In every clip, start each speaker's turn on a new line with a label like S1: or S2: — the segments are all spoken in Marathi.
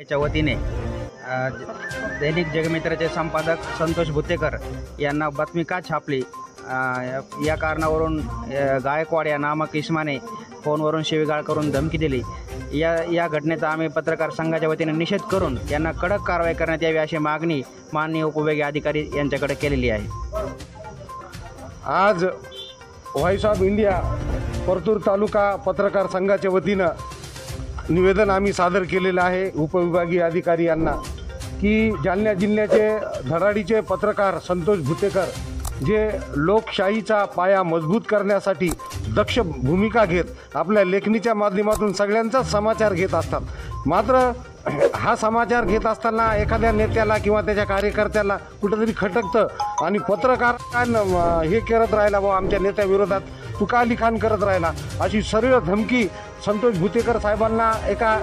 S1: च्या वतीने दैनिक जगमित्राचे संपादक संतोष भुतेकर यांना बातमी का छापली या कारणावरून गायकवाड या नामक इसमाने फोनवरून शिवीगाळ करून धमकी दिली। या घटनेचा आम्ही पत्रकार संघाच्या वतीने निषेध करून यांना कडक कारवाई करण्यात यावी अशी मागणी माननीय उपविभागीय अधिकारी यांच्याकडे केलेली आहे।
S2: आज व्हॉइस ऑफ इंडिया परतूर तालुका पत्रकार संघाच्या वतीनं निवेदन आम्ही सादर केलेलं आहे उपविभागीय अधिकारी यांना की जालना जिल्ह्याचे धडाडीचे पत्रकार संतोष भुतेकर जे लोकशाहीचा पाया मजबूत करण्यासाठी दक्ष भूमिका घेत आपल्या लेखणीच्या माध्यमातून सगळ्यांचाच समाचार घेत असतात, मात्र हा समाचार घेत असताना एखाद्या नेत्याला किंवा त्याच्या कार्यकर्त्याला कुठेतरी खटकतं आणि पत्रकार हे करत राहिला व आमच्या नेत्याविरोधात तुका लिखाण करत राहिला अशी सरळ धमकी संतोष भुतेकर साहेबांना एका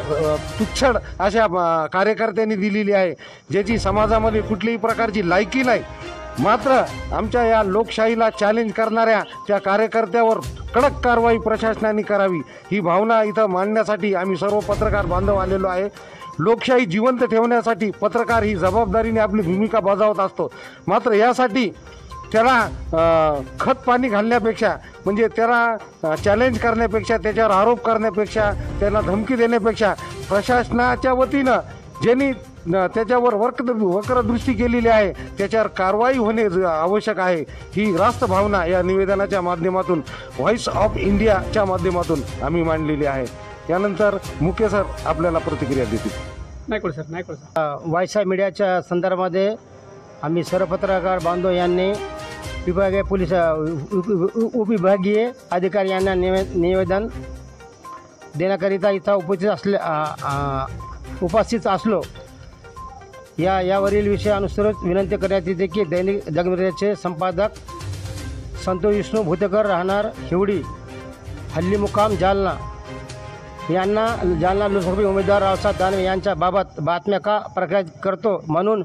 S2: तुच्छड अशा कार्यकर्त्यांनी दिलेली आहे, ज्याची समाजामध्ये कुठल्याही प्रकारची लायकी नाही। मात्र आमच्या या लोकशाहीला चॅलेंज करणाऱ्या त्या कार्यकर्त्यावर कडक कारवाई प्रशासनाने करावी ही भावना इथं मांडण्यासाठी आम्ही सर्व पत्रकार बांधव आलेलो आहे। लोकशाही जिवंत ठेवण्यासाठी पत्रकार ही जबाबदारीने आपली भूमिका बजावत असतो, मात्र यासाठी त्याला खत पाणी घालण्यापेक्षा म्हणजे त्याला चॅलेंज करण्यापेक्षा त्याच्यावर आरोप करण्यापेक्षा त्याला धमकी देण्यापेक्षा प्रशासनाच्या वतीनं ज्यांनी त्याच्यावर वक्रदृष्टी केलेली आहे त्याच्यावर कारवाई होणे आवश्यक आहे ही रास्त भावना या निवेदनाच्या माध्यमातून व्हॉइस ऑफ इंडियाच्या माध्यमातून आम्ही मांडलेली आहे। यानंतर मुके सर आपल्याला प्रतिक्रिया देतील।
S3: व्हॉइस ऑफ मीडियाच्या संदर्भामध्ये आम्ही सर्व पत्रकार बांधव यांनी विभागीय पोलीस उपविभागीय अधिकारी यांना निवेदन देण्याकरिता इथं उपस्थित असलो। यावरील विषयानुसार विनंती करण्यात येते की दैनिक जगमित्राचे संपादक संतोष विष्णू भुतेकर राहणार हिवडी हल्ली मुक्काम जालना यांना जालना लोकसभा उमेदवार रावसाहेब दानवे यांच्या बाबत बातम्या का प्रकाशित करतो म्हणून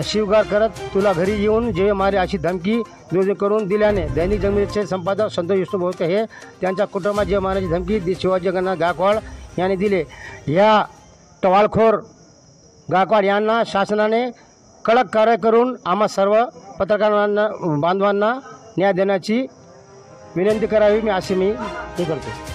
S3: शिवगार करत तुला घरी येऊन जेवे मारे अशी धमकी नियोजन करून दिल्याने दैनिक जगमित्राचे संपादक संतोष विष्णू भुतेकर हे त्यांच्या कुटुंबात जेवे मारण्याची धमकी शिवाजी गणनाथ गायकवाड यांनी दिले। या टवाळखोर गायकवाड यांना शासनाने कडक कारवाई करून आम्हा सर्व पत्रकारांना बांधवांना न्याय देण्याची विनंती करावी अशी मी करतो।